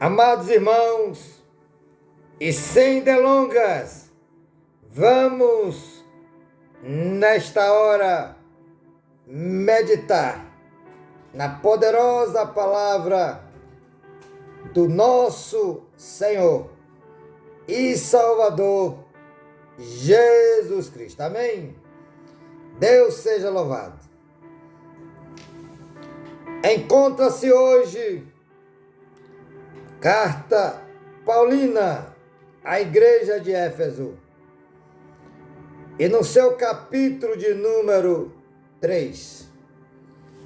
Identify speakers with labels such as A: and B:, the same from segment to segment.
A: Amados irmãos, e sem delongas, vamos nesta hora meditar na poderosa palavra do nosso Senhor e Salvador Jesus Cristo. Amém? Deus seja louvado. Encontra-se hoje Carta Paulina à Igreja de Éfeso, e no seu capítulo de número 3,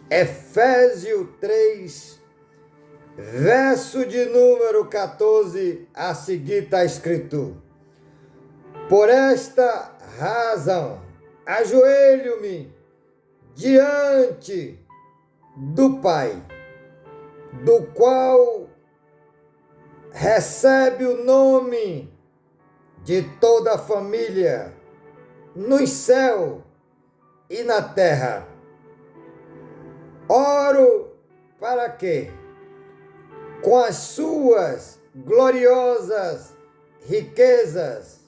A: Efésios 3, verso de número 14, a seguir está escrito: por esta razão, ajoelho-me diante do Pai, do qual recebe o nome de toda a família, no céu e na terra. Oro para que, com as suas gloriosas riquezas,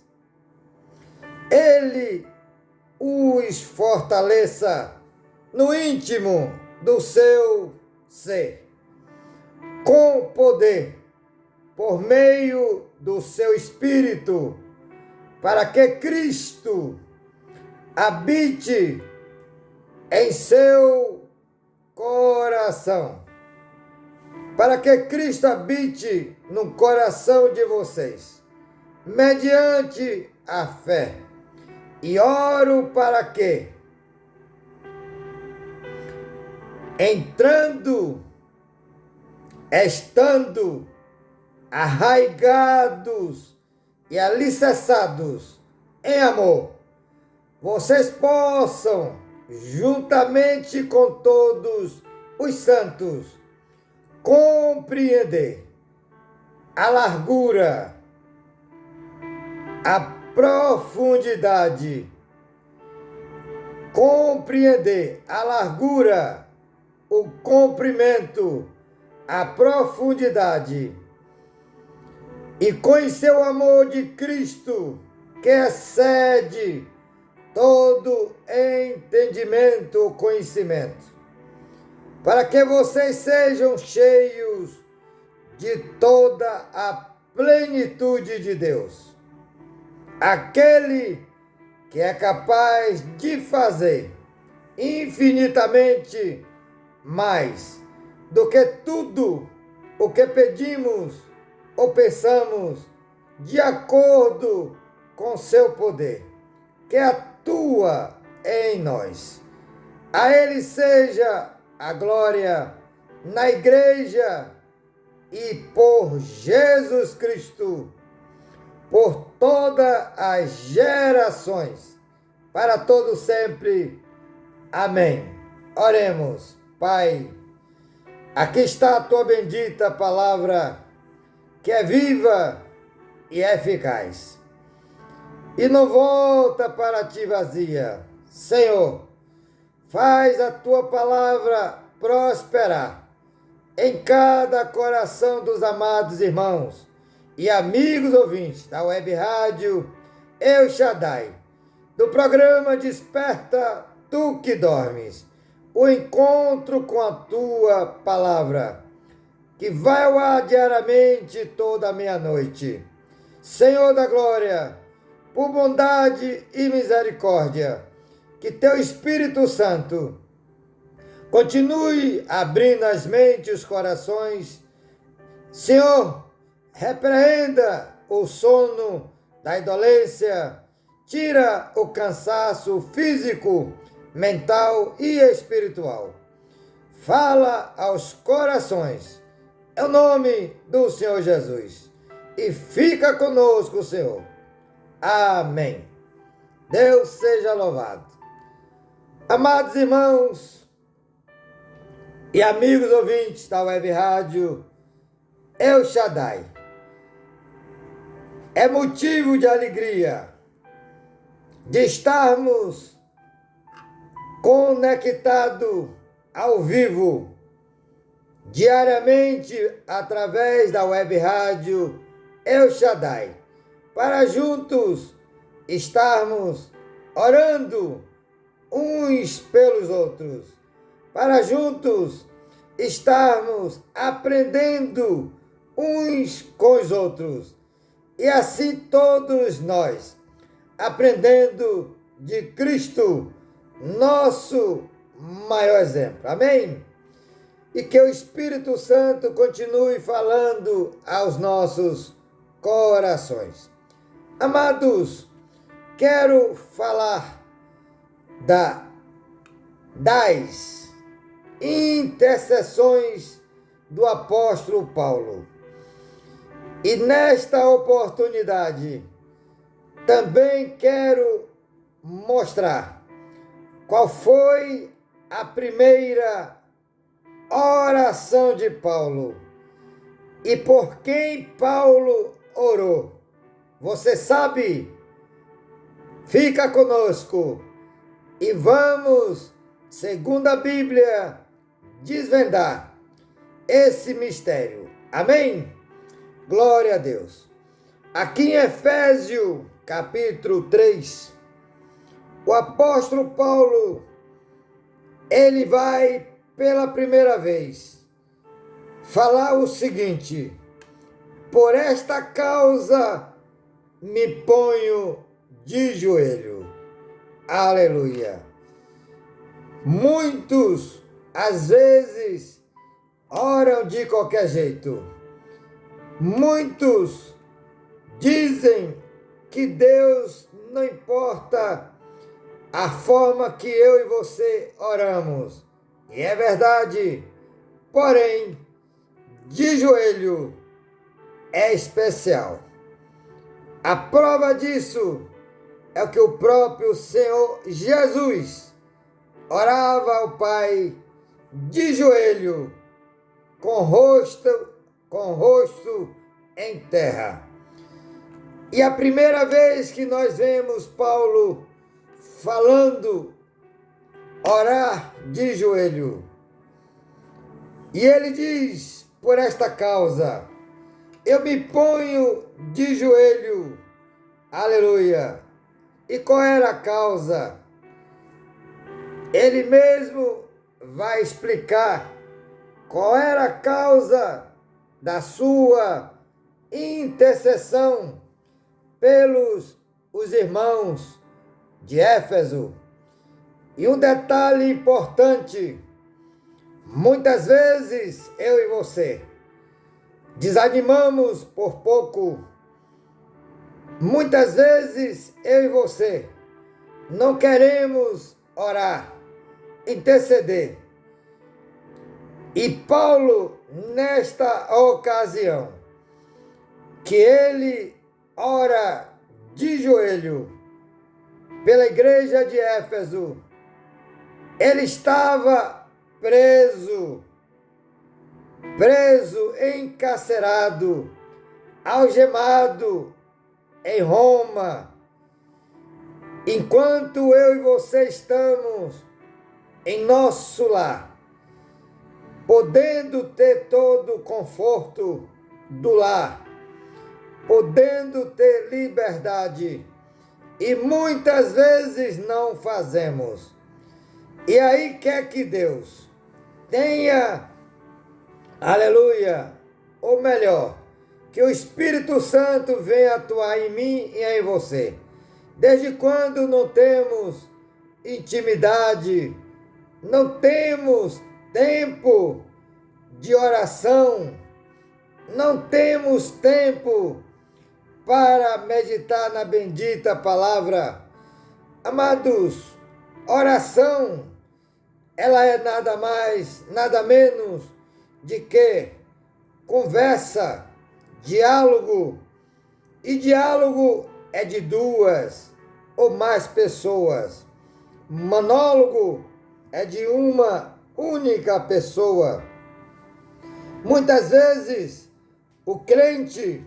A: Ele os fortaleça no íntimo do seu ser, com poder, por meio do seu Espírito, para que Cristo habite em seu coração. Para que Cristo habite no coração de vocês, mediante a fé. E oro para que, estando arraigados e alicerçados em amor, vocês possam, juntamente com todos os santos, compreender a largura, a profundidade, o comprimento, a profundidade, e conhecer o amor de Cristo, que excede todo entendimento ou conhecimento, para que vocês sejam cheios de toda a plenitude de Deus, aquele que é capaz de fazer infinitamente mais do que tudo o que pedimos ou pensamos, de acordo com seu poder, que atua em nós. A Ele seja a glória na Igreja e por Jesus Cristo, por todas as gerações, para todos sempre. Amém. Oremos. Pai, aqui está a tua bendita palavra, que é viva e eficaz, e não volta para ti vazia. Senhor, faz a tua palavra prosperar em cada coração dos amados irmãos e amigos ouvintes da Web Rádio El Shaddai, do programa Desperta Tu que Dormes, o encontro com a tua palavra, que vai ao ar diariamente toda a meia-noite. Senhor da glória, por bondade e misericórdia, que teu Espírito Santo continue abrindo as mentes e os corações. Senhor, repreenda o sono da indolência, tira o cansaço físico, mental e espiritual. Fala aos corações, é o nome do Senhor Jesus, e fica conosco, Senhor. Amém. Deus seja louvado. Amados irmãos e amigos ouvintes da Web Rádio El Shaddai, é motivo de alegria de estarmos conectados ao vivo diariamente através da web rádio El Shaddai, para juntos estarmos orando uns pelos outros, para juntos estarmos aprendendo uns com os outros, e assim todos nós aprendendo de Cristo, nosso maior exemplo. Amém? E que o Espírito Santo continue falando aos nossos corações. Amados, quero falar das intercessões do apóstolo Paulo. E nesta oportunidade, também quero mostrar qual foi a primeira oração de Paulo e por quem Paulo orou. Você sabe? Fica conosco e vamos, segundo a Bíblia, desvendar esse mistério. Amém? Glória a Deus. Aqui em Efésios, capítulo 3, o apóstolo Paulo, ele vai pela primeira vez falar o seguinte: por esta causa me ponho de joelho. Aleluia. Muitos, às vezes, oram de qualquer jeito. Muitos dizem que Deus não importa a forma que eu e você oramos. E é verdade. Porém, de joelho é especial. A prova disso é o que o próprio Senhor Jesus orava ao Pai de joelho, com rosto em terra. E a primeira vez que nós vemos Paulo falando orar de joelho, e ele diz: por esta causa eu me ponho de joelho. Aleluia. E qual era a causa? Ele mesmo vai explicar qual era a causa da sua intercessão pelos os irmãos de Éfeso. E um detalhe importante: muitas vezes eu e você desanimamos por pouco. Muitas vezes eu e você não queremos orar, interceder. E Paulo, nesta ocasião, que ele ora de joelho pela igreja de Éfeso, ele estava preso, encarcerado, algemado em Roma, enquanto eu e você estamos em nosso lar, podendo ter todo o conforto do lar, podendo ter liberdade, e muitas vezes não fazemos. E aí quer que Deus tenha, aleluia, ou melhor, que o Espírito Santo venha atuar em mim e em você. Desde quando não temos intimidade, não temos tempo de oração, não temos tempo para meditar na bendita palavra. Amados, oração, ela é nada mais, nada menos de que conversa, diálogo. E diálogo é de duas ou mais pessoas. Monólogo é de uma única pessoa. Muitas vezes o crente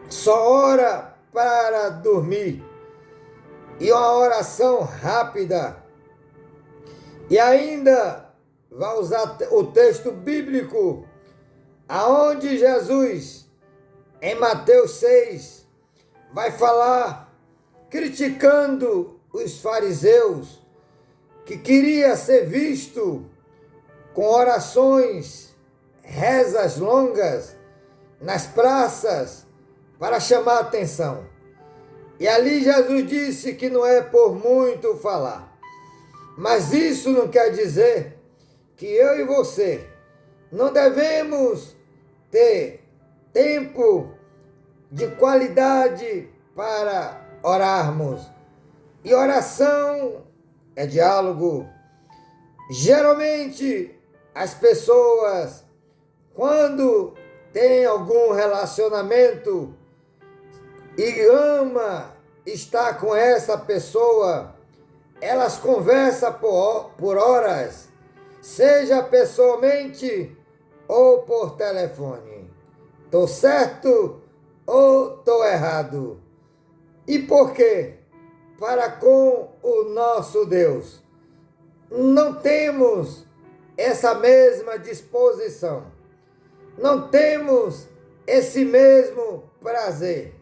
A: só ora para dormir, e uma oração rápida, e ainda vai usar o texto bíblico, aonde Jesus, em Mateus 6, vai falar, criticando os fariseus, que queria ser visto com orações, rezas longas, nas praças, para chamar a atenção. E ali Jesus disse que não é por muito falar. Mas isso não quer dizer que eu e você não devemos ter tempo de qualidade para orarmos. E oração é diálogo. Geralmente, as pessoas, quando têm algum relacionamento e ama estar com essa pessoa, elas conversam por horas, seja pessoalmente ou por telefone. Estou certo ou estou errado? E por quê? Para com o nosso Deus. Não temos essa mesma disposição. Não temos esse mesmo prazer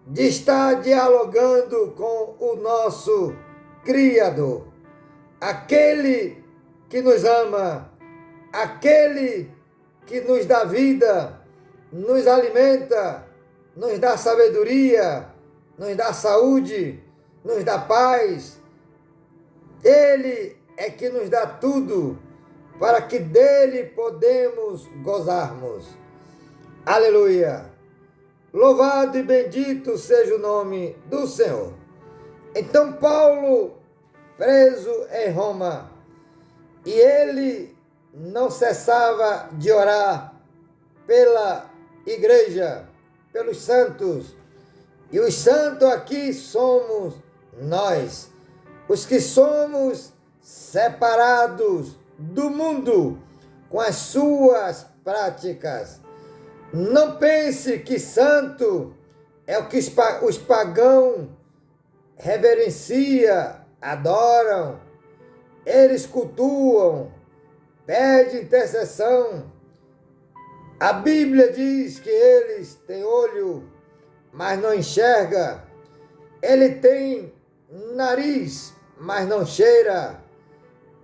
A: de estar dialogando com o nosso Criador, aquele que nos ama, aquele que nos dá vida, nos alimenta, nos dá sabedoria, nos dá saúde, nos dá paz. Ele é que nos dá tudo, para que dele podemos gozarmos. Aleluia! Louvado e bendito seja o nome do Senhor. Então Paulo, preso em Roma, e ele não cessava de orar pela igreja, pelos santos. E os santos aqui somos nós, os que somos separados do mundo com as suas práticas. Não pense que santo é o que os pagãos reverenciam, adoram, eles cultuam, pedem intercessão. A Bíblia diz que eles têm olho, mas não enxerga. Ele tem nariz, mas não cheira.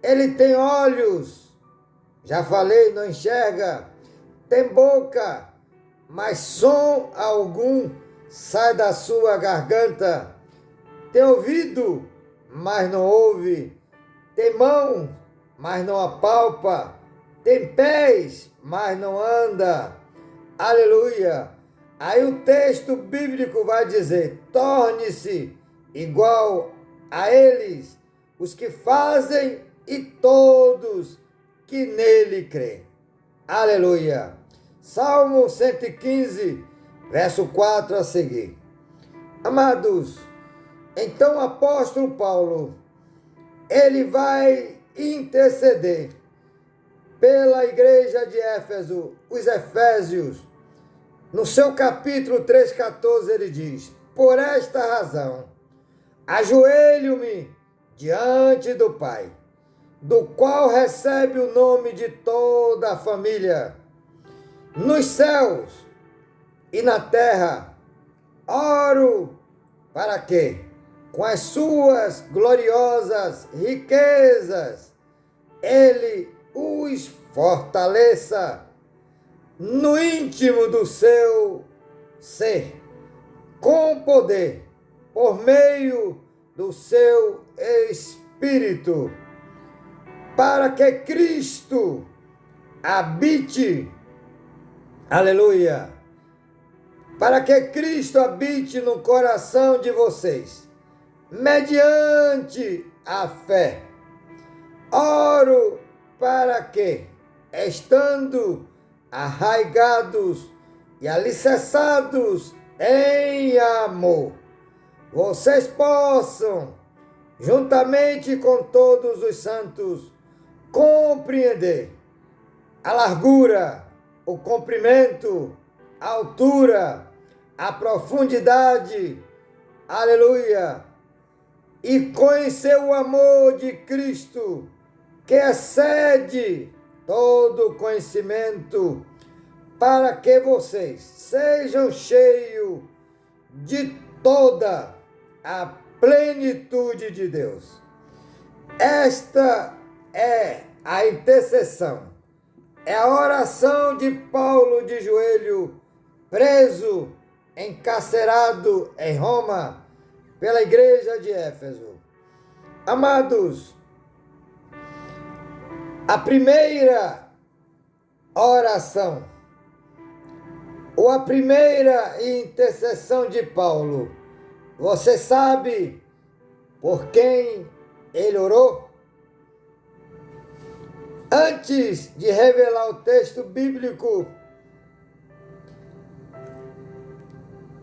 A: Ele tem olhos, já falei, não enxerga. Tem boca, mas som algum sai da sua garganta. Tem ouvido, mas não ouve. Tem mão, mas não apalpa. Tem pés, mas não anda. Aleluia! Aí o texto bíblico vai dizer: torne-se igual a eles, os que fazem e todos que nele creem. Aleluia! Salmo 115, verso 4 a seguir. Amados, então o apóstolo Paulo, ele vai interceder pela igreja de Éfeso, os Efésios. No seu capítulo 3,14 ele diz: por esta razão, ajoelho-me diante do Pai, do qual recebe o nome de toda a família, nos céus e na terra. Oro para que, com as suas gloriosas riquezas, ele os fortaleça no íntimo do seu ser, com poder, por meio do seu Espírito, para que Cristo habite, aleluia, para que Cristo habite no coração de vocês, mediante a fé. Oro para que, estando arraigados e alicerçados em amor, vocês possam, juntamente com todos os santos, compreender a largura, o comprimento, a altura, a profundidade, aleluia, e conhecer o amor de Cristo, que excede todo conhecimento, para que vocês sejam cheios de toda a plenitude de Deus. Esta é a intercessão, é a oração de Paulo de joelho, preso, encarcerado em Roma, pela igreja de Éfeso. Amados, a primeira oração, ou a primeira intercessão de Paulo, você sabe por quem ele orou? Antes de revelar o texto bíblico,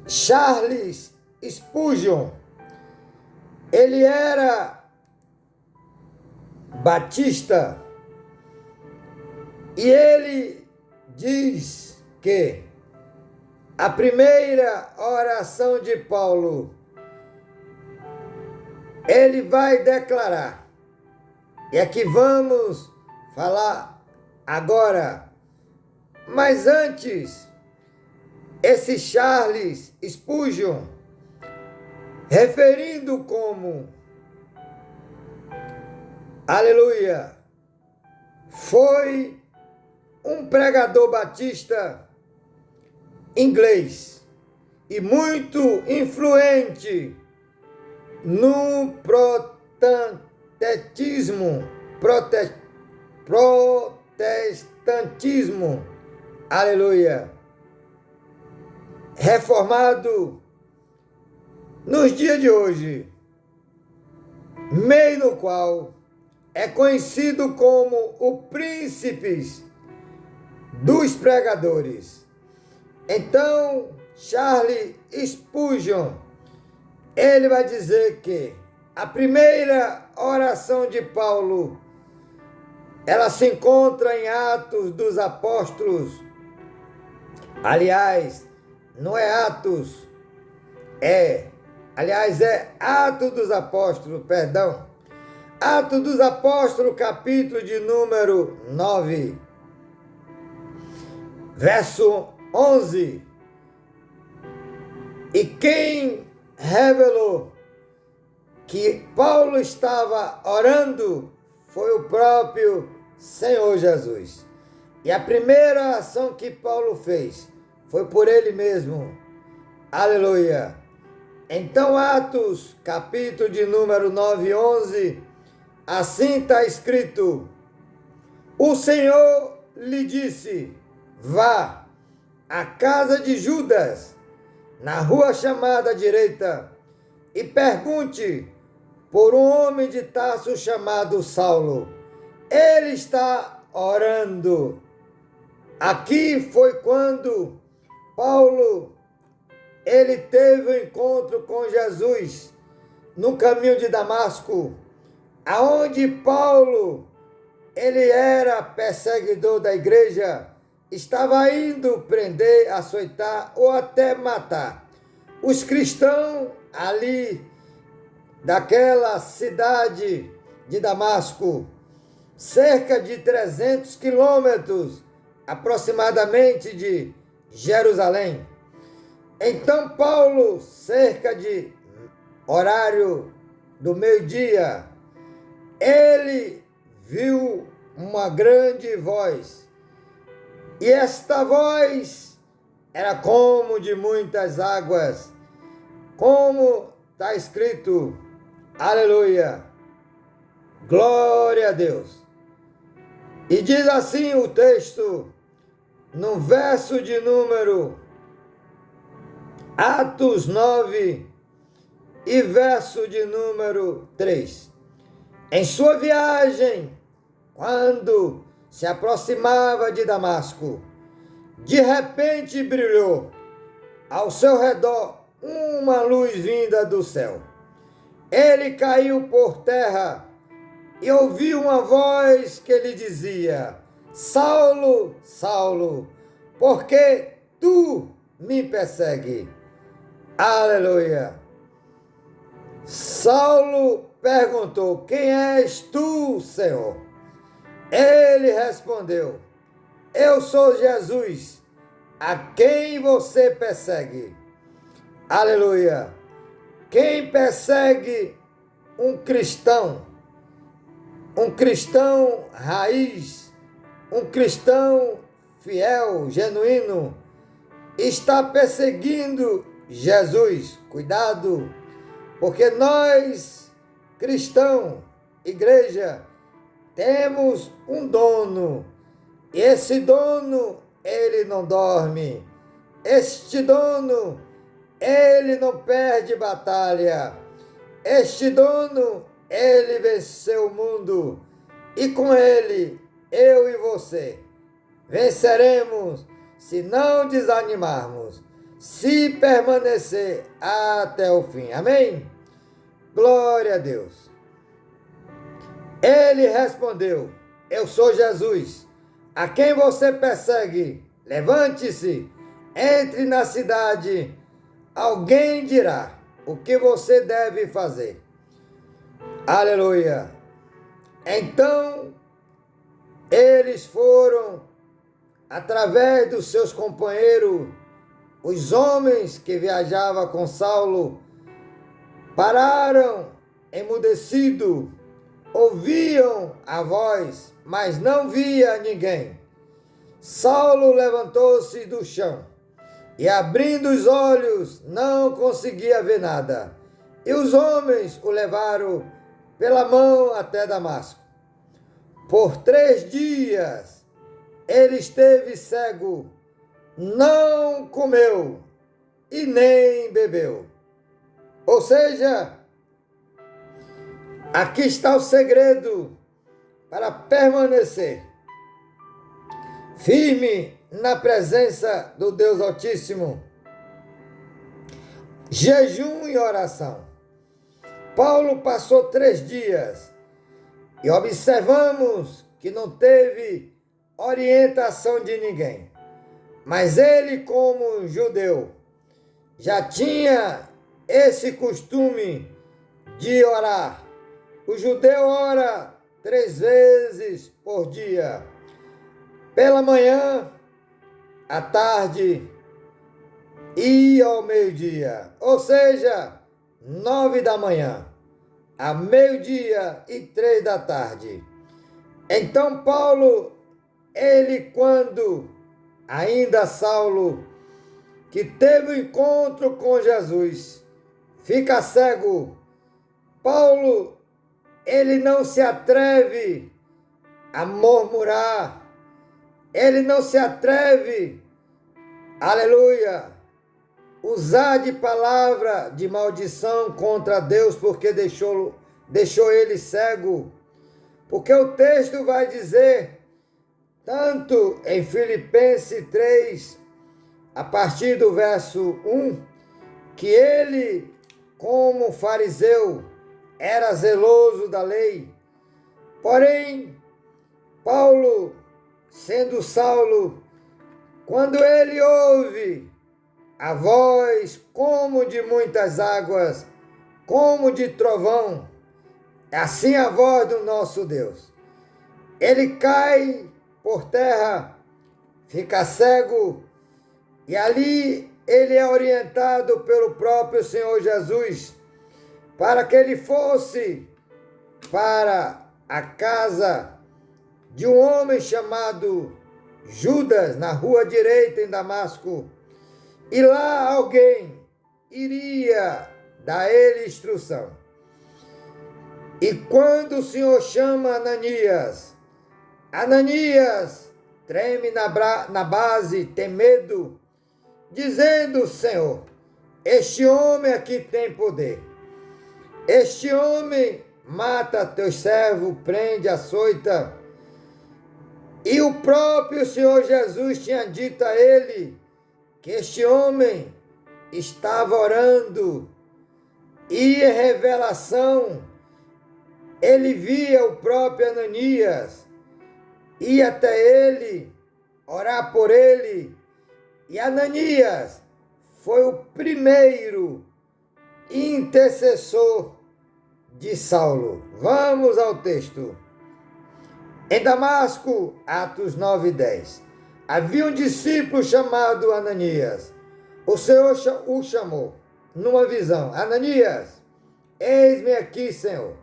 A: Charles Spurgeon, ele era batista, e ele diz que a primeira oração de Paulo, ele vai declarar, e aqui vamos falar agora, mas antes, esse Charles Spurgeon, referindo como, aleluia, foi um pregador batista inglês e muito influente no protestantismo, aleluia, reformado nos dias de hoje, meio no qual é conhecido como o príncipe dos pregadores. Então, Charles Spurgeon, ele vai dizer que a primeira oração de Paulo, ela se encontra em Atos dos Apóstolos. Aliás, não é Atos, é Atos dos Apóstolos, perdão. Atos dos Apóstolos, capítulo de número 9, verso 11. E quem revelou que Paulo estava orando foi o próprio Senhor Jesus. E a primeira ação que Paulo fez foi por ele mesmo. Aleluia. Então, Atos, capítulo de número 9, 11, assim está escrito: o Senhor lhe disse, vá à casa de Judas, na rua chamada direita, e pergunte por um homem de Tarso chamado Saulo. Ele está orando. Aqui foi quando Paulo, ele teve um encontro com Jesus no caminho de Damasco, aonde Paulo, ele era perseguidor da igreja, estava indo prender, açoitar ou até matar os cristãos ali daquela cidade de Damasco, cerca de 300 quilômetros aproximadamente de Jerusalém. Então Paulo, cerca de horário do meio-dia, ele viu uma grande voz, e esta voz era como de muitas águas, como está escrito, aleluia, glória a Deus. E diz assim o texto, no verso de número Atos 9 e verso de número 3. Em sua viagem, quando se aproximava de Damasco, de repente brilhou ao seu redor uma luz vinda do céu. Ele caiu por terra e ouviu uma voz que lhe dizia: Saulo, Saulo, por que tu me persegue? Aleluia! Saulo perguntou: quem és tu, Senhor? Ele respondeu: Eu sou Jesus, a quem você persegue. Aleluia! Quem persegue um cristão raiz, um cristão fiel, genuíno, está perseguindo Jesus. Cuidado, porque nós, cristãos, igreja, temos um dono. Esse dono, ele não dorme. Este dono, ele não perde batalha. Este dono, ele venceu o mundo. E com ele, eu e você, venceremos se não desanimarmos, se permanecer até o fim. Amém? Glória a Deus. Ele respondeu: Eu sou Jesus, a quem você persegue. Levante-se, entre na cidade. Alguém dirá o que você deve fazer. Aleluia. Então, eles foram, através dos seus companheiros, os homens que viajavam com Saulo, pararam emudecidos, ouviam a voz, mas não via ninguém. Saulo levantou-se do chão e, abrindo os olhos, não conseguia ver nada. E os homens o levaram pela mão até Damasco. Por 3 dias ele esteve cego, não comeu e nem bebeu. Ou seja, aqui está o segredo para permanecer firme na presença do Deus Altíssimo. Jejum e oração. Paulo passou 3 dias e observamos que não teve orientação de ninguém. Mas ele, como judeu, já tinha esse costume de orar. O judeu ora 3 vezes por dia. Pela manhã, à tarde e ao meio-dia. Ou seja, 9 da manhã, a meio-dia e 3 da tarde. Então Paulo, ele quando ainda Saulo, que teve o encontro com Jesus, fica cego. Paulo, ele não se atreve a murmurar, ele não se atreve, aleluia, usar de palavra de maldição contra Deus, porque deixou ele cego. Porque o texto vai dizer, tanto em Filipenses 3, a partir do verso 1, que ele, como fariseu, era zeloso da lei. Porém, Paulo, sendo Saulo, quando ele ouve a voz como de muitas águas, como de trovão, é assim a voz do nosso Deus. Ele cai por terra, fica cego, e ali ele é orientado pelo próprio Senhor Jesus para que ele fosse para a casa de um homem chamado Judas, na rua direita em Damasco, e lá alguém iria dar a ele instrução. E quando o Senhor chama Ananias, Ananias treme na base, tem medo, dizendo: Senhor, este homem aqui tem poder. Este homem mata teus servos, prende, açoita. E o próprio Senhor Jesus tinha dito a ele que este homem estava orando. E em revelação, ele via o próprio Ananias, ia até ele, orar por ele. E Ananias foi o primeiro intercessor de Saulo. Vamos ao texto. Em Damasco, Atos 9:10, havia um discípulo chamado Ananias. O Senhor o chamou numa visão: Ananias, eis-me aqui, Senhor.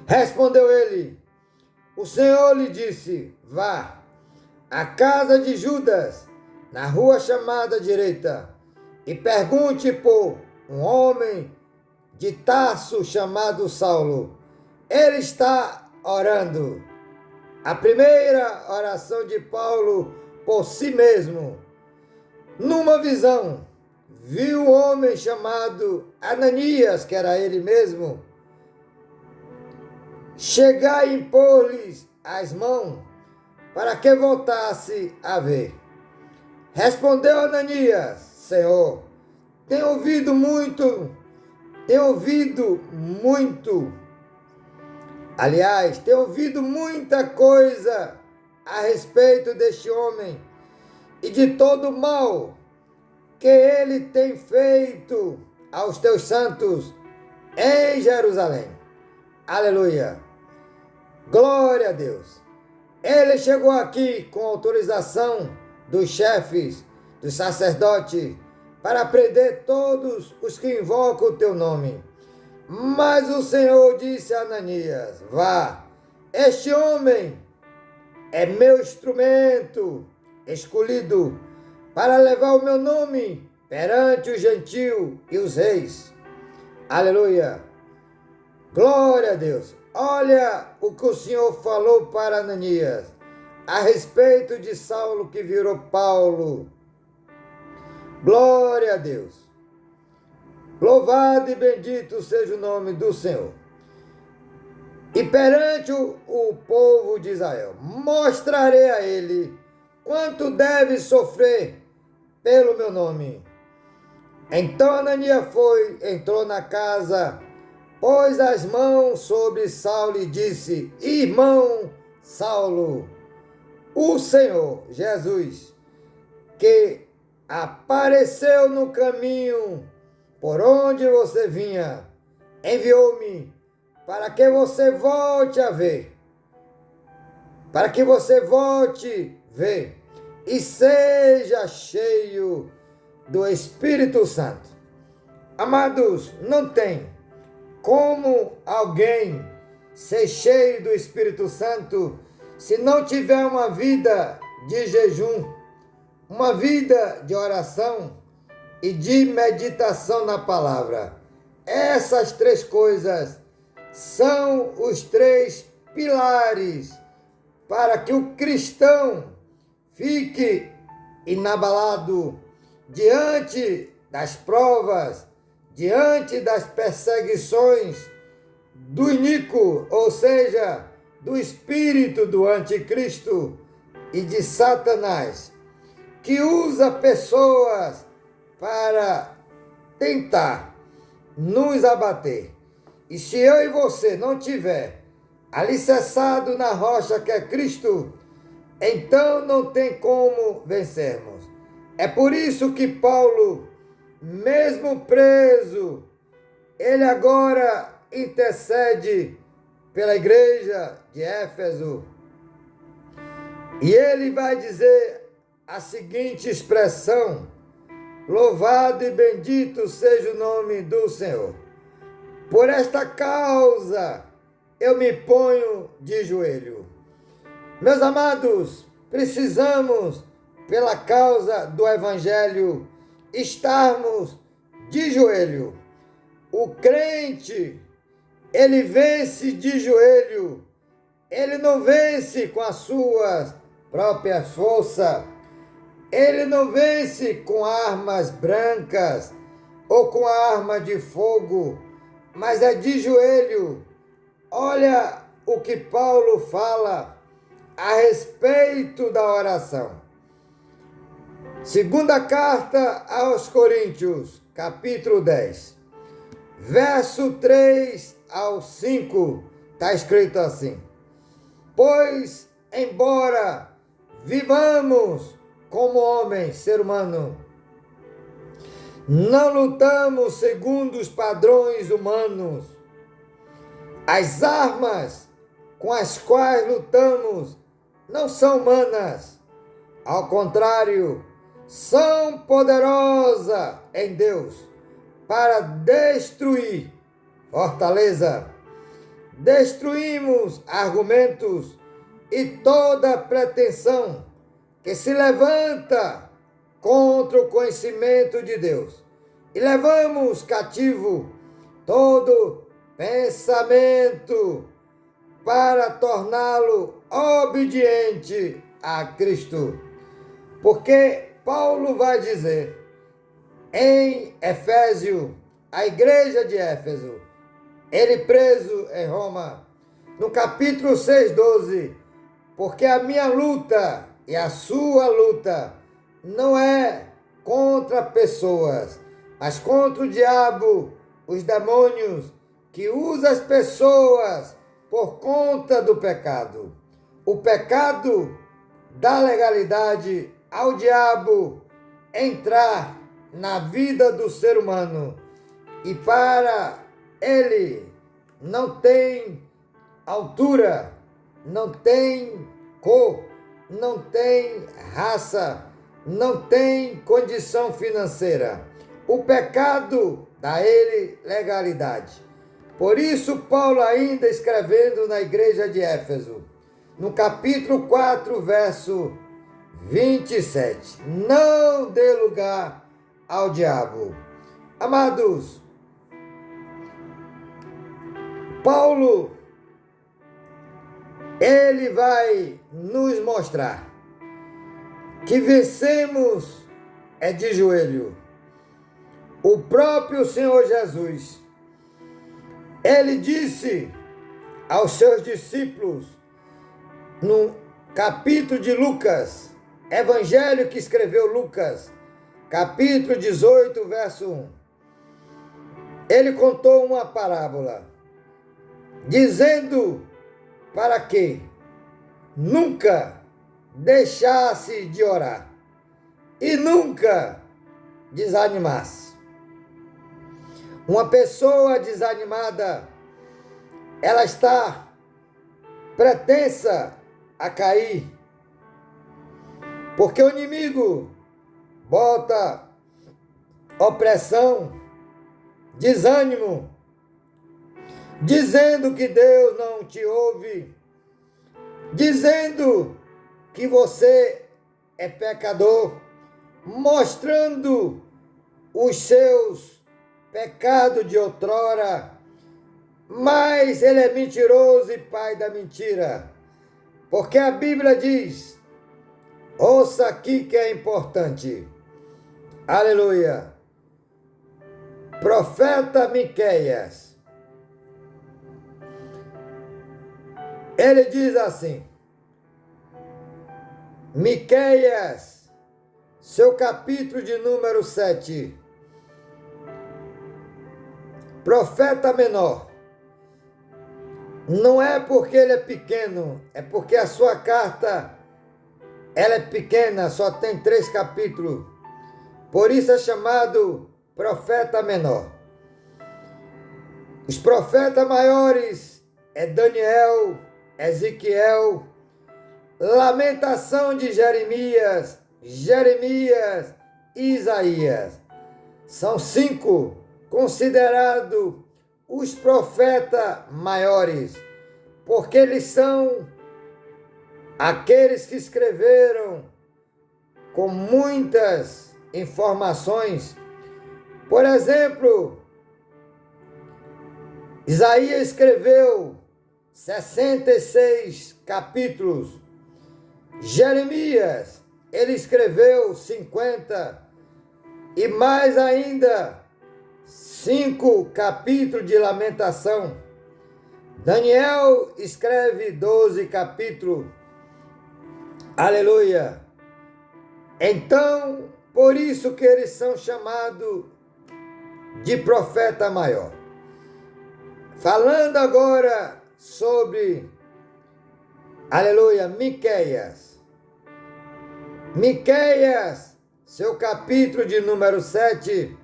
A: Respondeu ele. O Senhor lhe disse: vá à casa de Judas, na rua chamada direita, e pergunte por um homem de Tarso chamado Saulo. Ele está orando. A primeira oração de Paulo por si mesmo. Numa visão, viu um homem chamado Ananias, que era ele mesmo, chegar e impor-lhes as mãos para que voltasse a ver. Respondeu Ananias: Senhor, tenho ouvido muito. Aliás, tenho ouvido muita coisa a respeito deste homem e de todo o mal que ele tem feito aos teus santos em Jerusalém. Aleluia! Glória a Deus! Ele chegou aqui com autorização dos chefes, dos sacerdotes, para prender todos os que invocam o teu nome. Mas o Senhor disse a Ananias: vá, este homem é meu instrumento escolhido para levar o meu nome perante os gentios e os reis. Aleluia! Glória a Deus! Olha o que o Senhor falou para Ananias a respeito de Saulo que virou Paulo. Glória a Deus! Louvado e bendito seja o nome do Senhor. E perante o povo de Israel, mostrarei a ele quanto deve sofrer pelo meu nome. Então Ananias entrou na casa, pôs as mãos sobre Saulo e disse: Irmão Saulo, o Senhor Jesus, que apareceu no caminho por onde você vinha, enviou-me para que você volte a ver, e seja cheio do Espírito Santo. Amados, não tem como alguém ser cheio do Espírito Santo se não tiver uma vida de jejum, uma vida de oração e de meditação na palavra. Essas três coisas são os três pilares para que o cristão fique inabalado diante das provas, diante das perseguições do iníquo, ou seja, do espírito do anticristo e de Satanás, que usa pessoas para tentar nos abater. E se eu e você não tiver alicerçado na rocha que é Cristo, então não tem como vencermos. É por isso que Paulo, mesmo preso, ele agora intercede pela igreja de Éfeso. E ele vai dizer a seguinte expressão: louvado e bendito seja o nome do Senhor. Por esta causa eu me ponho de joelho. Meus amados, precisamos, pela causa do Evangelho, estarmos de joelho. O crente, ele vence de joelho. Ele não vence com as suas próprias forças. Ele não vence com armas brancas ou com arma de fogo, mas é de joelho. Olha o que Paulo fala a respeito da oração. Segunda carta aos Coríntios, capítulo 10, verso 3 ao 5, está escrito assim: pois, embora vivamos como homem, ser humano, não lutamos segundo os padrões humanos. As armas com as quais lutamos não são humanas. Ao contrário, são poderosas em Deus para destruir fortaleza. Destruímos argumentos e toda pretensão que se levanta contra o conhecimento de Deus. E levamos cativo todo pensamento para torná-lo obediente a Cristo. Porque Paulo vai dizer em Efésio, a igreja de Éfeso, ele preso em Roma, no capítulo 6:12, porque a minha luta e a sua luta não é contra pessoas, mas contra o diabo, os demônios, que usa as pessoas por conta do pecado. O pecado dá legalidade ao diabo entrar na vida do ser humano. E para ele não tem altura, não tem cor, não tem raça, não tem condição financeira. O pecado dá a ele legalidade. Por isso, Paulo, ainda escrevendo na igreja de Éfeso, no capítulo 4, verso 27, não dê lugar ao diabo. Amados, Paulo, ele vai nos mostrar que vencemos é de joelho. O próprio Senhor Jesus, ele disse aos seus discípulos, no capítulo de Lucas, evangelho que escreveu Lucas, capítulo 18, verso 1. Ele contou uma parábola, dizendo para que nunca deixasse de orar e nunca desanimasse. Uma pessoa desanimada, ela está pretensa a cair, porque o inimigo bota opressão, desânimo, dizendo que Deus não te ouve, dizendo que você é pecador, mostrando os seus pecados de outrora, mas ele é mentiroso e pai da mentira, porque a Bíblia diz, ouça aqui que é importante, aleluia, profeta Miqueias, ele diz assim, Miqueias, seu capítulo de número 7, profeta menor, não é porque ele é pequeno, é porque a sua carta, ela é pequena, só tem 3 capítulos, por isso é chamado profeta menor. Os profetas maiores é Daniel, Ezequiel, Lamentação de Jeremias e Isaías. São 5 considerados os profetas maiores, porque eles são aqueles que escreveram com muitas informações. Por exemplo, Isaías escreveu 66 capítulos. Jeremias, ele escreveu 50 e mais ainda 5 capítulos de lamentação. Daniel escreve 12 capítulos. Aleluia! Então, por isso que eles são chamados de profeta maior. Falando agora sobre, aleluia, Miqueias. Miqueias, seu capítulo de número 7,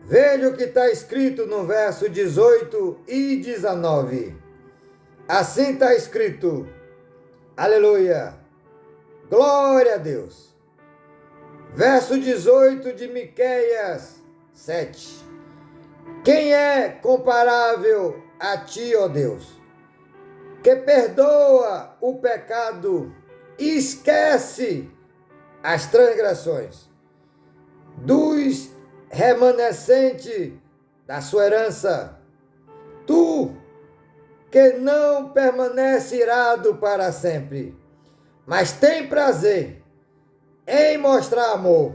A: veja o que está escrito no verso 18 e 19. Assim está escrito. Aleluia. Glória a Deus. Verso 18 de Miqueias 7. Quem é comparável a ti, ó Deus, que perdoa o pecado e esquece as transgressões dos remanescentes da sua herança? Tu, que não permanece irado para sempre, mas tem prazer em mostrar amor.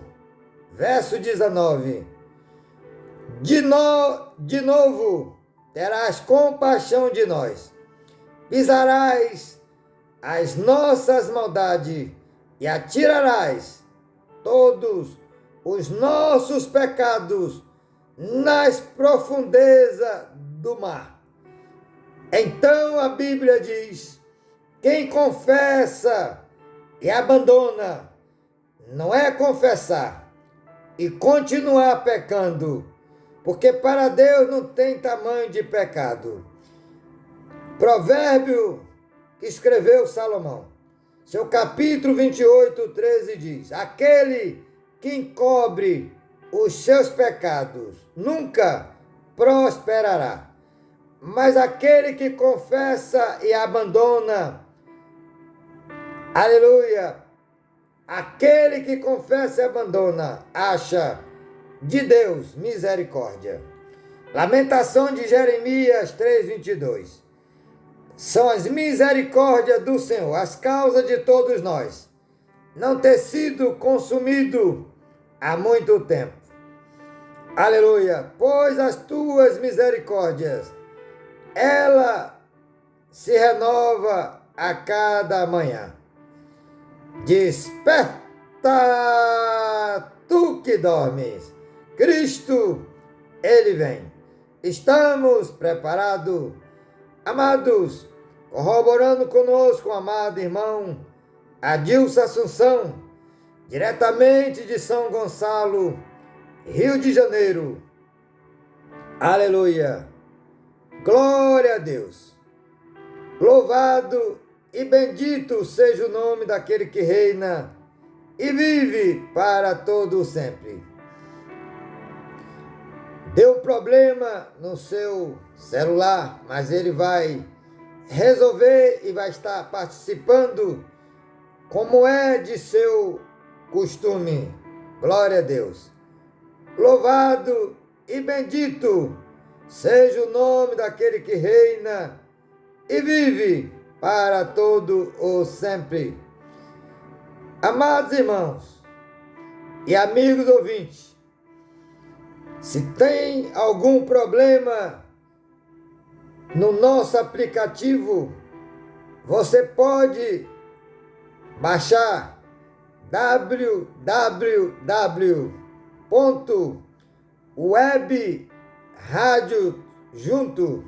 A: Verso 19. De novo terás compaixão de nós, pisarás as nossas maldades e atirarás todos os nossos pecados nas profundezas do mar. Então a Bíblia diz: quem confessa e abandona não é confessar e continuar pecando, porque para Deus não tem tamanho de pecado. Provérbio que escreveu Salomão, seu capítulo 28, 13 diz: aquele que encobre os seus pecados nunca prosperará, mas aquele que confessa e abandona, aleluia, aquele que confessa e abandona, acha de Deus misericórdia. Lamentação de Jeremias 3:22. São as misericórdias do Senhor, as causas de todos nós, não ter sido consumido há muito tempo. Aleluia! Pois as tuas misericórdias, ela se renova a cada manhã. Desperta, tu que dormes, Cristo, Ele vem. Estamos preparados, amados, corroborando conosco, amado irmão Adilson Assunção, diretamente de São Gonçalo, Rio de Janeiro. Aleluia! Glória a Deus! Louvado e bendito seja o nome daquele que reina e vive para todo sempre. Deu problema no seu celular, mas ele vai resolver e vai estar participando como é de seu costume. Glória a Deus. Louvado e bendito seja o nome daquele que reina e vive para todo o sempre. Amados irmãos e amigos ouvintes, se tem algum problema no nosso aplicativo, você pode baixar www.webradiojunto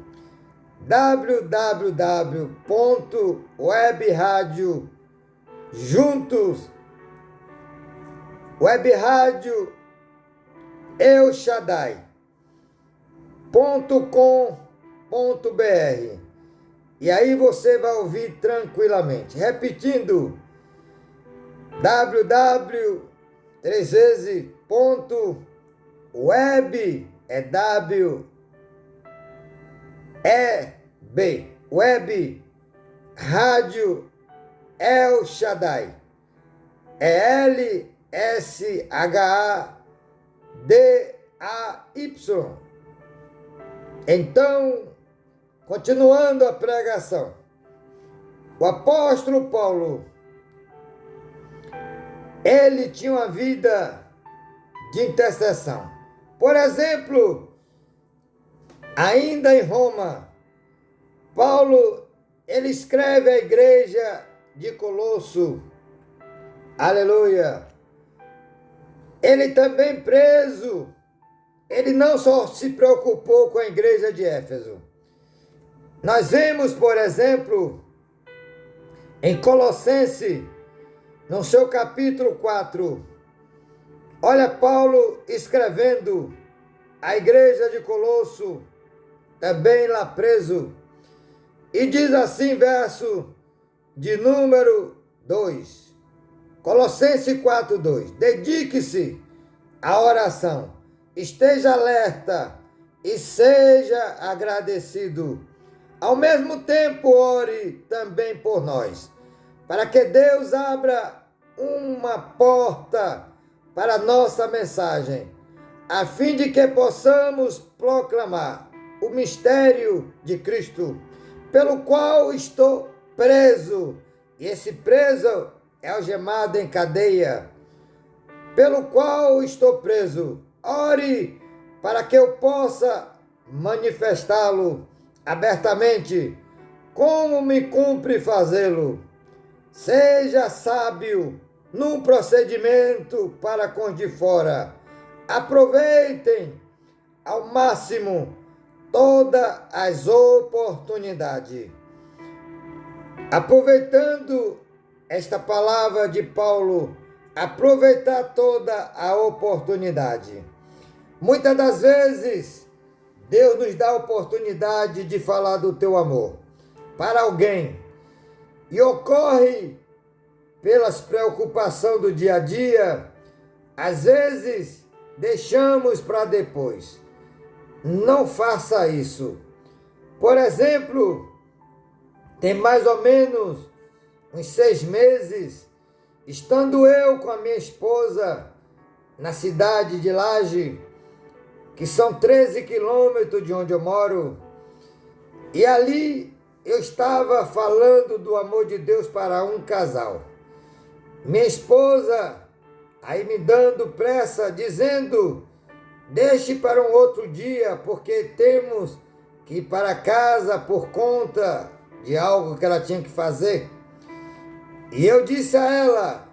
A: www.webradiojuntos Webradio El Shaddai.com.br e aí você vai ouvir tranquilamente. Repetindo, www.web é W-E-B, Web Rádio El Shaddai, é L-S-H-A-D-A-Y. Então, continuando a pregação, o apóstolo Paulo, ele tinha uma vida de intercessão. Por exemplo, ainda em Roma, Paulo, ele escreve à igreja de Colosso, aleluia, ele também preso, ele não só se preocupou com a igreja de Éfeso. Nós vemos, por exemplo, em Colossenses, no seu capítulo 4, olha Paulo escrevendo à igreja de Colosso, também lá preso. E diz assim, verso de número 2, Colossenses 4:2. Dedique-se à oração, esteja alerta e seja agradecido. Ao mesmo tempo, ore também por nós, para que Deus abra uma porta para a nossa mensagem, a fim de que possamos proclamar o mistério de Cristo, pelo qual estou preso, e esse preso é algemado em cadeia, pelo qual estou preso. Ore para que eu possa manifestá-lo abertamente, como me cumpre fazê-lo. Seja sábio no procedimento para com os de fora. Aproveitem ao máximo todas as oportunidades. Aproveitando esta palavra de Paulo, aproveitar toda a oportunidade. Muitas das vezes, Deus nos dá a oportunidade de falar do teu amor para alguém. E ocorre pelas preocupações do dia a dia, às vezes deixamos para depois. Não faça isso. Por exemplo, tem mais ou menos uns 6 meses, estando eu com a minha esposa na cidade de Laje, que são 13 quilômetros de onde eu moro, e ali eu estava falando do amor de Deus para um casal. Minha esposa aí me dando pressa, dizendo: deixe para um outro dia, porque temos que ir para casa por conta de algo que ela tinha que fazer. E eu disse a ela: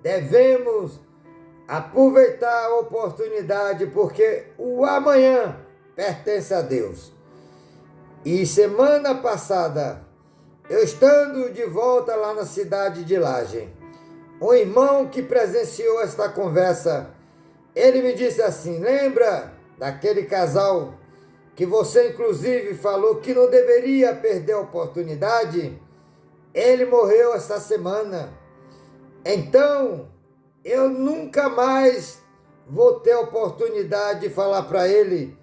A: devemos aproveitar a oportunidade, porque o amanhã pertence a Deus. E semana passada, eu estando de volta lá na cidade de Laje, um irmão que presenciou esta conversa, ele me disse assim: lembra daquele casal que você inclusive falou que não deveria perder a oportunidade? Ele morreu essa semana. Então, eu nunca mais vou ter a oportunidade de falar para ele,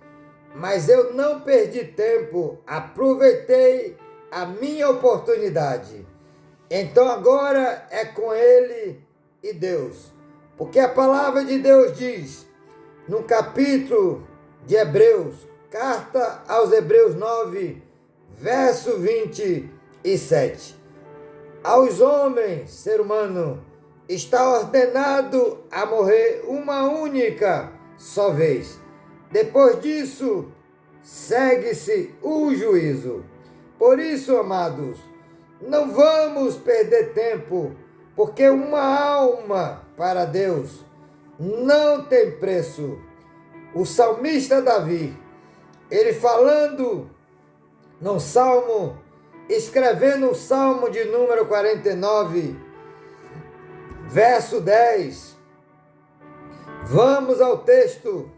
A: mas eu não perdi tempo, aproveitei a minha oportunidade. Então agora é com ele e Deus. Porque a palavra de Deus diz, no capítulo de Hebreus, carta aos Hebreus 9, verso 27. Aos homens, ser humano, está ordenado a morrer uma única só vez. Depois disso, segue-se o juízo. Por isso, amados, não vamos perder tempo, porque uma alma para Deus não tem preço. O salmista Davi, ele falando no Salmo, escrevendo o Salmo de número 49, verso 10. Vamos ao texto.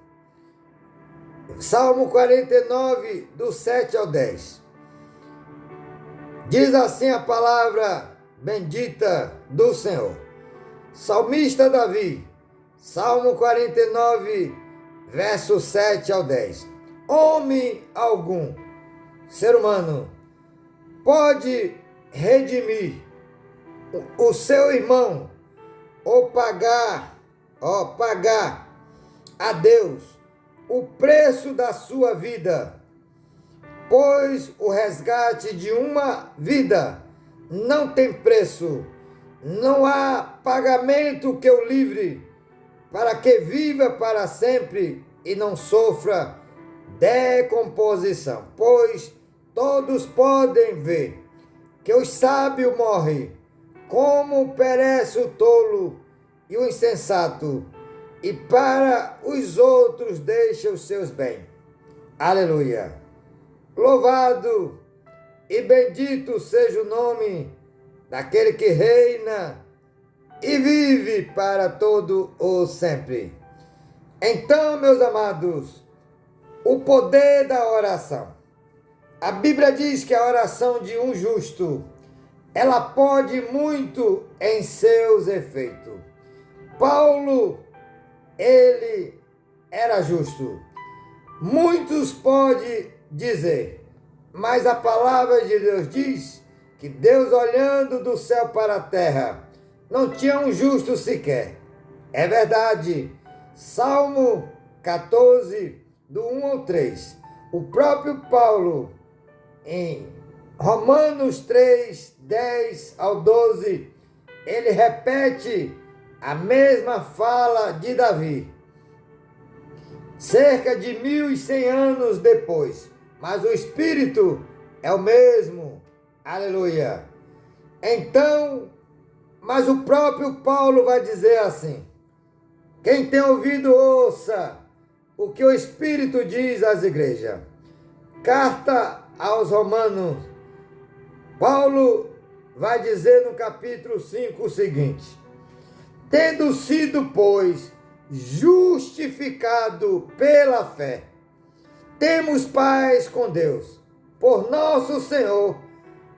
A: Salmo 49, do 7 ao 10. Diz assim a palavra bendita do Senhor. Salmista Davi, Salmo 49, verso 7 ao 10. Homem algum, ser humano, pode redimir o seu irmão ou pagar a Deus o preço da sua vida, pois o resgate de uma vida não tem preço, não há pagamento que o livre, para que viva para sempre e não sofra decomposição. Pois todos podem ver que o sábio morre, como perece o tolo e o insensato, e para os outros deixa os seus bens. Aleluia! Louvado e bendito seja o nome daquele que reina e vive para todo o sempre. Então, meus amados, o poder da oração. A Bíblia diz que a oração de um justo, ela pode muito em seus efeitos. Paulo, ele era justo. Muitos podem dizer, mas a palavra de Deus diz que Deus, olhando do céu para a terra, não tinha um justo sequer. É verdade. Salmo 14, do 1 ao 3. O próprio Paulo, em Romanos 3, 10 ao 12, ele repete a mesma fala de Davi, cerca de 1100 anos depois, mas o Espírito é o mesmo. Aleluia. Então, mas o próprio Paulo vai dizer assim: quem tem ouvido, ouça o que o Espírito diz às igrejas. Carta aos Romanos, Paulo vai dizer no capítulo 5 o seguinte: tendo sido, pois, justificado pela fé, temos paz com Deus, por nosso Senhor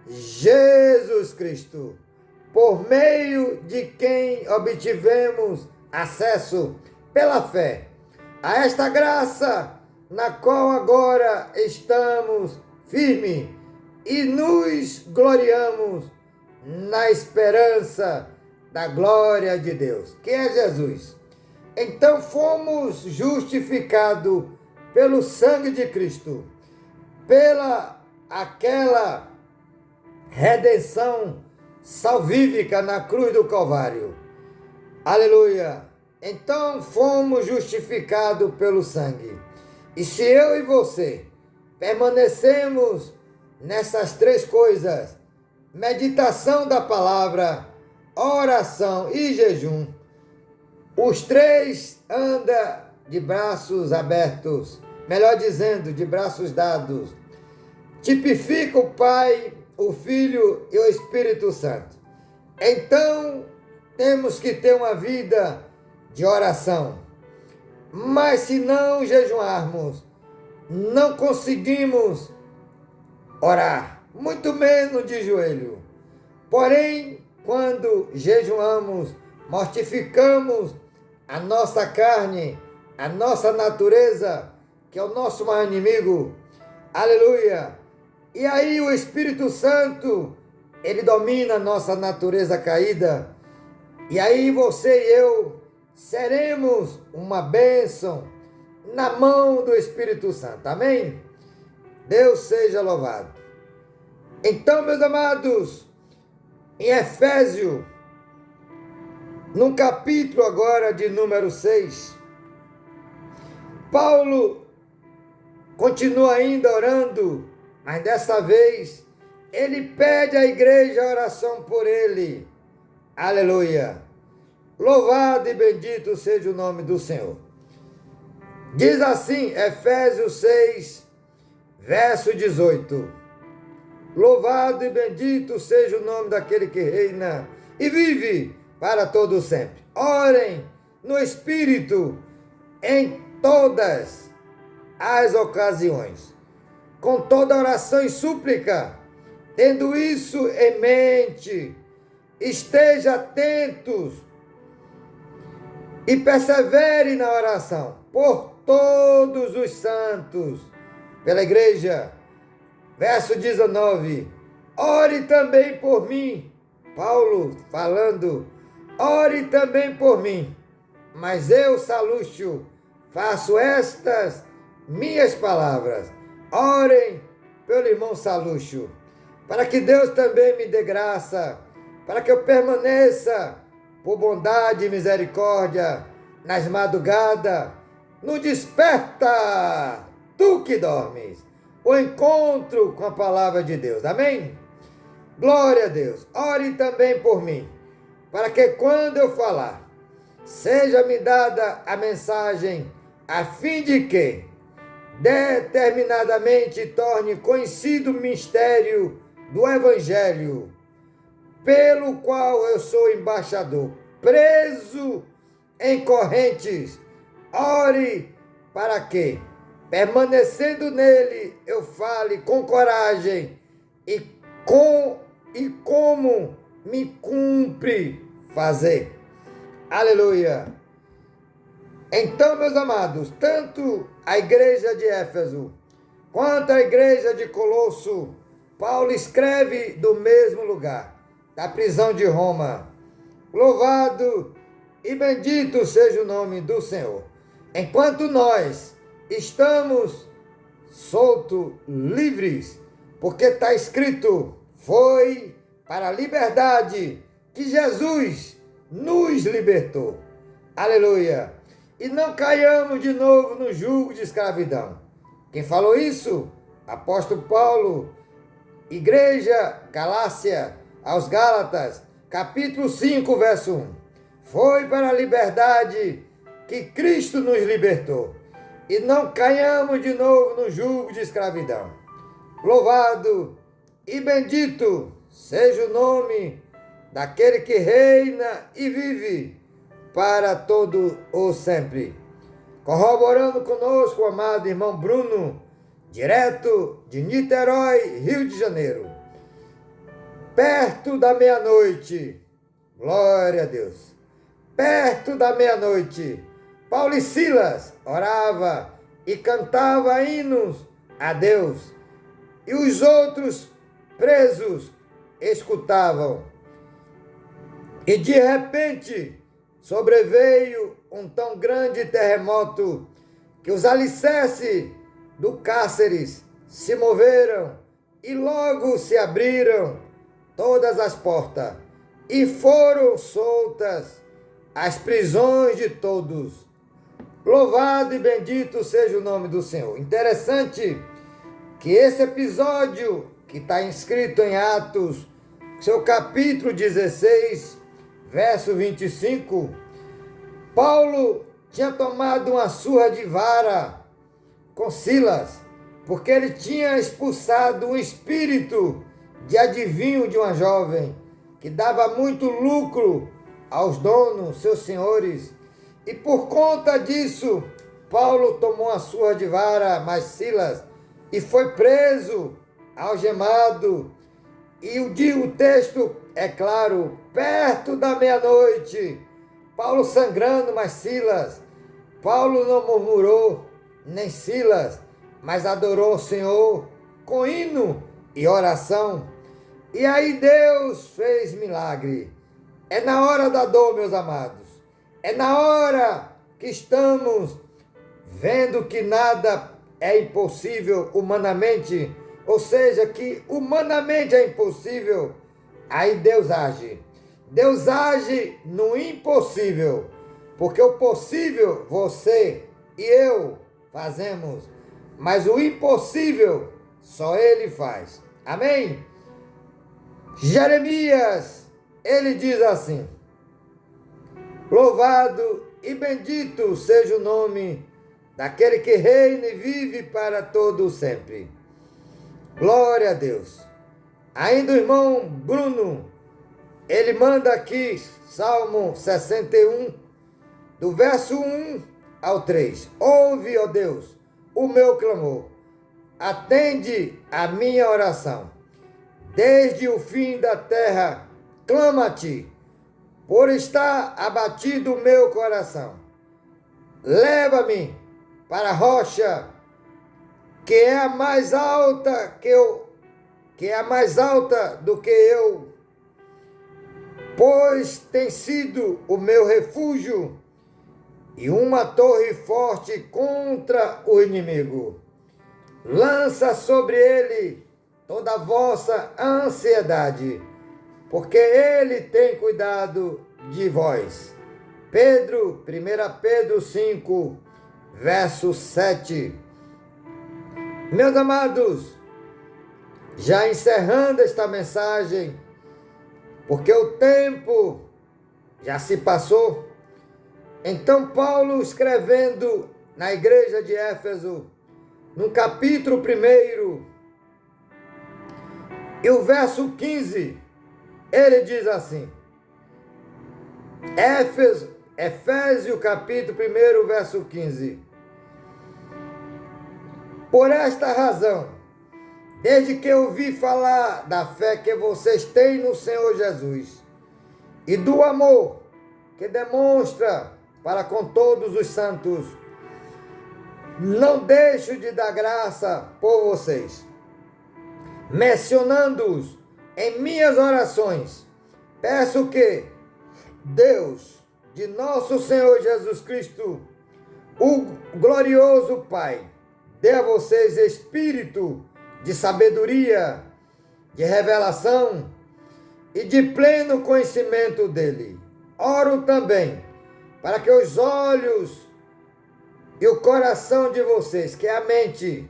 A: Jesus Cristo, por meio de quem obtivemos acesso pela fé a esta graça, na qual agora estamos firmes e nos gloriamos na esperança da glória de Deus, que é Jesus. Então fomos justificados pelo sangue de Cristo, pela aquela redenção salvífica na cruz do Calvário. Aleluia! Então fomos justificados pelo sangue. E se eu e você permanecemos nessas três coisas, meditação da palavra, oração e jejum, os três andam de braços abertos, melhor dizendo, de braços dados. Tipifica o Pai, o Filho e o Espírito Santo. Então, temos que ter uma vida de oração. Mas se não jejuarmos, não conseguimos orar, muito menos de joelho. Porém, quando jejuamos, mortificamos a nossa carne, a nossa natureza, que é o nosso maior inimigo. Aleluia! E aí o Espírito Santo, ele domina a nossa natureza caída. E aí você e eu seremos uma bênção na mão do Espírito Santo. Amém? Deus seja louvado. Então, meus amados, em Efésios, no capítulo agora de número 6, Paulo continua ainda orando, mas dessa vez ele pede à igreja a oração por ele. Aleluia! Louvado e bendito seja o nome do Senhor. Diz assim, Efésios 6, verso 18. Louvado e bendito seja o nome daquele que reina e vive para todo sempre. Orem no Espírito em todas as ocasiões, com toda oração e súplica, tendo isso em mente, esteja atentos e persevere na oração por todos os santos, pela igreja. Verso 19, ore também por mim, Paulo falando, ore também por mim, mas eu, Salúcio, faço estas minhas palavras. Orem pelo irmão Salúcio, para que Deus também me dê graça, para que eu permaneça por bondade e misericórdia nas madrugadas, no desperta, tu que dormes, o encontro com a palavra de Deus. Amém? Glória a Deus. Ore também por mim, para que quando eu falar, seja-me dada a mensagem, a fim de que determinadamente torne conhecido o mistério do Evangelho, pelo qual eu sou embaixador, preso em correntes. Ore para que, permanecendo nele, eu fale com coragem e como me cumpre fazer. Aleluia! Então, meus amados, tanto a igreja de Éfeso quanto a igreja de Colosso, Paulo escreve do mesmo lugar, da prisão de Roma. Louvado e bendito seja o nome do Senhor. Enquanto nós estamos soltos, livres, porque está escrito, foi para a liberdade que Jesus nos libertou. Aleluia! E não caiamos de novo no jugo de escravidão. Quem falou isso? Apóstolo Paulo, Igreja Galácia, aos Gálatas, capítulo 5, verso 1. Foi para a liberdade que Cristo nos libertou. E não caiamos de novo no jugo de escravidão. Louvado e bendito seja o nome daquele que reina e vive para todo o sempre. Corroborando conosco o amado irmão Bruno, direto de Niterói, Rio de Janeiro. Perto da meia-noite, glória a Deus, perto da meia-noite, Paulo e Silas orava e cantava hinos a Deus, e os outros presos escutavam. E de repente sobreveio um tão grande terremoto que os alicerces do cárcere se moveram e logo se abriram todas as portas e foram soltas as prisões de todos. Louvado e bendito seja o nome do Senhor. Interessante que esse episódio que está inscrito em Atos, seu capítulo 16, verso 25, Paulo tinha tomado uma surra de vara com Silas, porque ele tinha expulsado um espírito de adivinho de uma jovem, que dava muito lucro aos donos, seus senhores, e por conta disso, Paulo tomou uma surra de vara, mas Silas, e foi preso, algemado, e o texto é claro, perto da meia-noite, Paulo sangrando, mas Silas, Paulo não murmurou, nem Silas, mas adorou o Senhor com hino e oração. E aí Deus fez milagre. É na hora da dor, meus amados. É na hora que estamos vendo que nada é impossível humanamente, ou seja, que humanamente é impossível, aí Deus age. Deus age no impossível, porque o possível você e eu fazemos, mas o impossível só Ele faz. Amém? Jeremias, ele diz assim: louvado e bendito seja o nome daquele que reina e vive para todo sempre. Glória a Deus. Ainda o irmão Bruno, ele manda aqui, Salmo 61, do verso 1 ao 3. Ouve, ó Deus, o meu clamor. Atende a minha oração. Desde o fim da terra, clama a ti, por estar abatido o meu coração. Leva-me para a rocha, que é a mais alta do que eu, pois tem sido o meu refúgio e uma torre forte contra o inimigo. Lança sobre ele toda a vossa ansiedade, porque ele tem cuidado de vós. 1 Pedro 5, verso 7. Meus amados, já encerrando esta mensagem, porque o tempo já se passou, então Paulo, escrevendo na igreja de Éfeso, no capítulo 1, e o verso 15, ele diz assim, Efésios capítulo 1, verso 15. Por esta razão, desde que ouvi falar da fé que vocês têm no Senhor Jesus e do amor que demonstra para com todos os santos, não deixo de dar graça por vocês, mencionando-os em minhas orações. Peço que Deus de nosso Senhor Jesus Cristo, o glorioso Pai, dê a vocês espírito de sabedoria, de revelação e de pleno conhecimento dele. Oro também para que os olhos e o coração de vocês, que é a mente,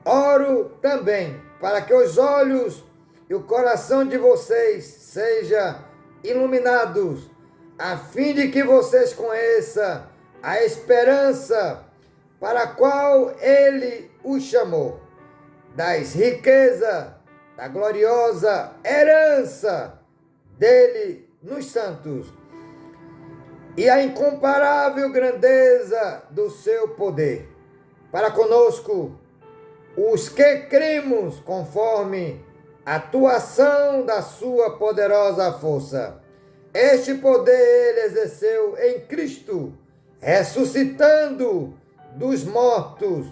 A: oro também para que os olhos e o coração de vocês sejam iluminados, a fim de que vocês conheçam a esperança para a qual ele os chamou, das riquezas, da gloriosa herança dele nos santos, e a incomparável grandeza do seu poder, para conosco, os que cremos conforme a atuação da sua poderosa força. Este poder ele exerceu em Cristo, ressuscitando dos mortos,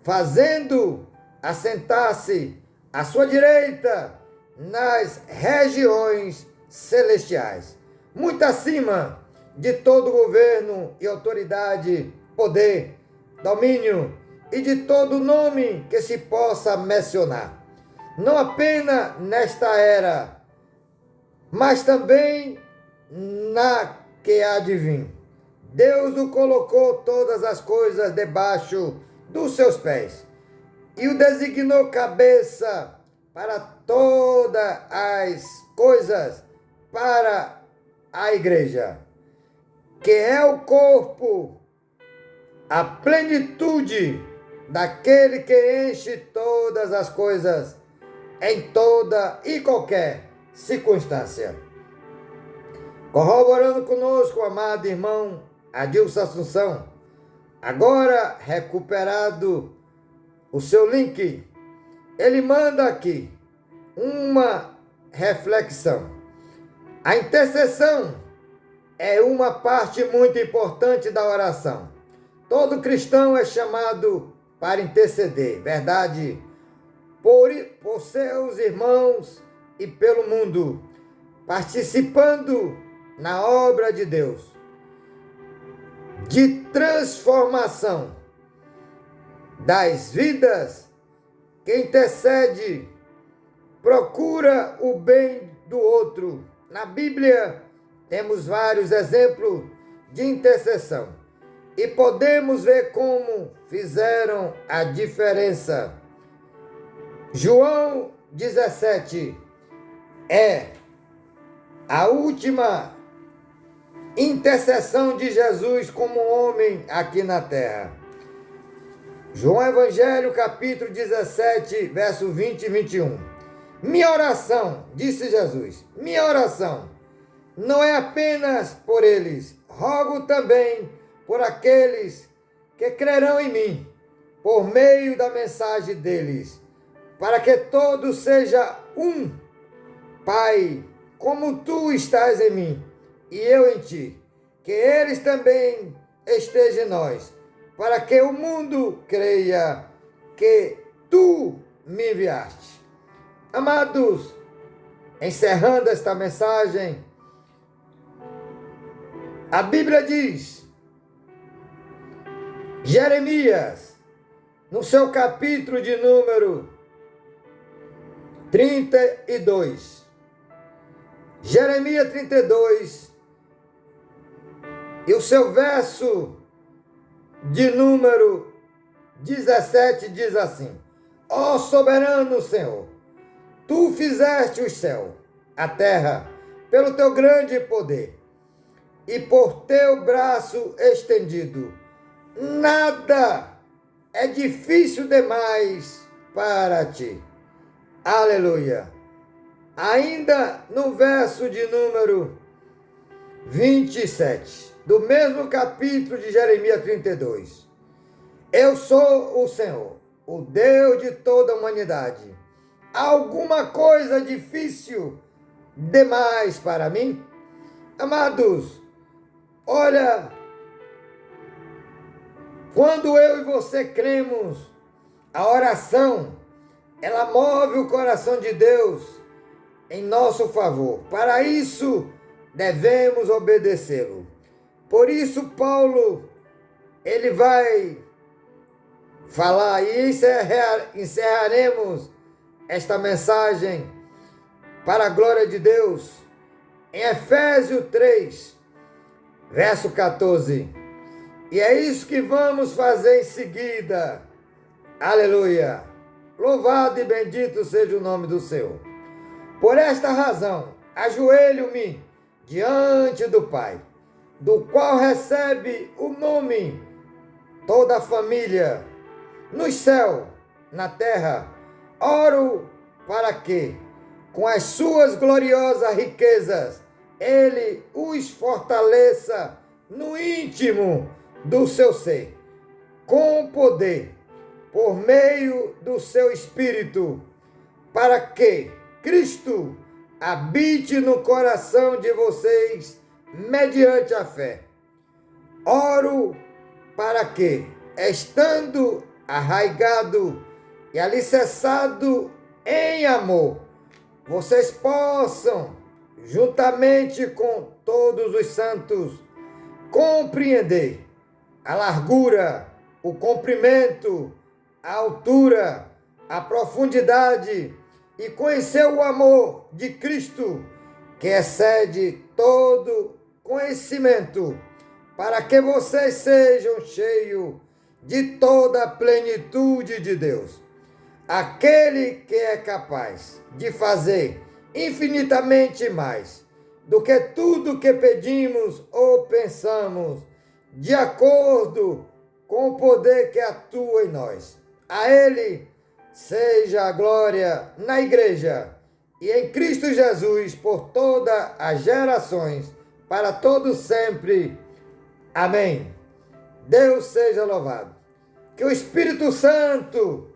A: fazendo assentar-se à sua direita nas regiões celestiais, muito acima de todo governo e autoridade, poder, domínio e de todo nome que se possa mencionar, não apenas nesta era, mas também na que há de vir. Deus o colocou todas as coisas debaixo dos seus pés e o designou cabeça para todas as coisas, para a igreja, que é o corpo, a plenitude daquele que enche todas as coisas em toda e qualquer circunstância. Corroborando conosco, amado irmão Adilson Assunção, agora recuperado o seu link, ele manda aqui uma reflexão. A intercessão é uma parte muito importante da oração. Todo cristão é chamado para interceder, verdade, por seus irmãos e pelo mundo, participando na obra de Deus, de transformação das vidas. Quem intercede procura o bem do outro. Na Bíblia temos vários exemplos de intercessão e podemos ver como fizeram a diferença. João 17 é a última intercessão de Jesus como homem aqui na terra. João Evangelho, capítulo 17, verso 20 e 21. Minha oração, disse Jesus, minha oração não é apenas por eles, rogo também por aqueles que crerão em mim, por meio da mensagem deles, para que todos sejam um. Pai, como tu estás em mim e eu em ti, que eles também estejam em nós, para que o mundo creia que tu me enviaste. Amados, encerrando esta mensagem, a Bíblia diz, Jeremias, no seu capítulo de número 32, Jeremias 32, e o seu verso de número 17 diz assim: Ó soberano Senhor, tu fizeste o céu, a terra, pelo teu grande poder, e por teu braço estendido. Nada é difícil demais para ti. Aleluia. Ainda no verso de número 27, do mesmo capítulo de Jeremias 32. Eu sou o Senhor, o Deus de toda a humanidade. Há alguma coisa difícil demais para mim? Amados, olha, quando eu e você cremos, a oração, ela move o coração de Deus em nosso favor. Para isso, devemos obedecê-lo. Por isso, Paulo, ele vai falar, e encerraremos esta mensagem para a glória de Deus, em Efésios 3, verso 14. E é isso que vamos fazer em seguida. Aleluia! Louvado e bendito seja o nome do Senhor. Por esta razão, ajoelho-me diante do Pai, do qual recebe o nome toda a família, no céu, na terra. Oro para que, com as suas gloriosas riquezas, Ele os fortaleça no íntimo do seu ser, com poder, por meio do seu Espírito, para que Cristo habite no coração de vocês mediante a fé. Oro para que, estando arraigado e alicerçado em amor, vocês possam, juntamente com todos os santos, compreender a largura, o comprimento, a altura, a profundidade e conhecer o amor de Cristo, que excede todo conhecimento, para que vocês sejam cheios de toda a plenitude de Deus. Aquele que é capaz de fazer infinitamente mais do que tudo que pedimos ou pensamos, de acordo com o poder que atua em nós. A Ele seja a glória na Igreja e em Cristo Jesus por todas as gerações, para todos sempre. Amém. Deus seja louvado. Que o Espírito Santo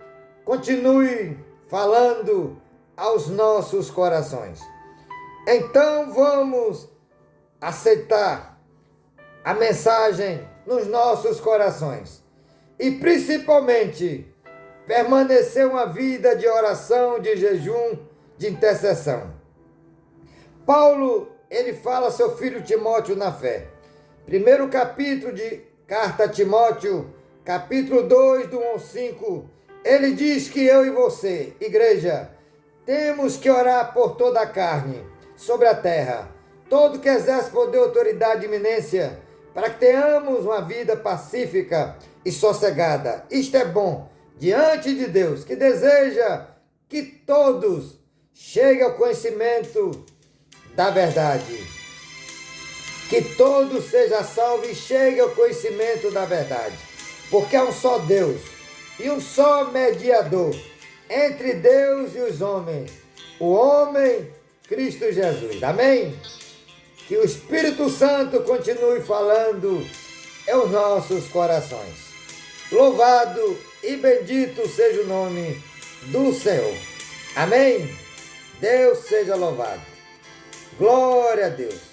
A: continue falando aos nossos corações. Então vamos aceitar a mensagem nos nossos corações e principalmente permanecer uma vida de oração, de jejum, de intercessão. Paulo, ele fala a seu filho Timóteo na fé. Primeiro capítulo de carta a Timóteo, capítulo 2, do 1 ao 5, ele diz que eu e você, igreja, temos que orar por toda a carne, sobre a terra, todo que exerce poder, autoridade e iminência, para que tenhamos uma vida pacífica e sossegada. Isto é bom diante de Deus, que deseja que todos cheguem ao conhecimento da verdade. Que todos sejam salvos e cheguem ao conhecimento da verdade. Porque há um só Deus e um só mediador entre Deus e os homens, o homem Cristo Jesus. Amém? Que o Espírito Santo continue falando aos nossos corações. Louvado e bendito seja o nome do Senhor. Amém? Deus seja louvado. Glória a Deus.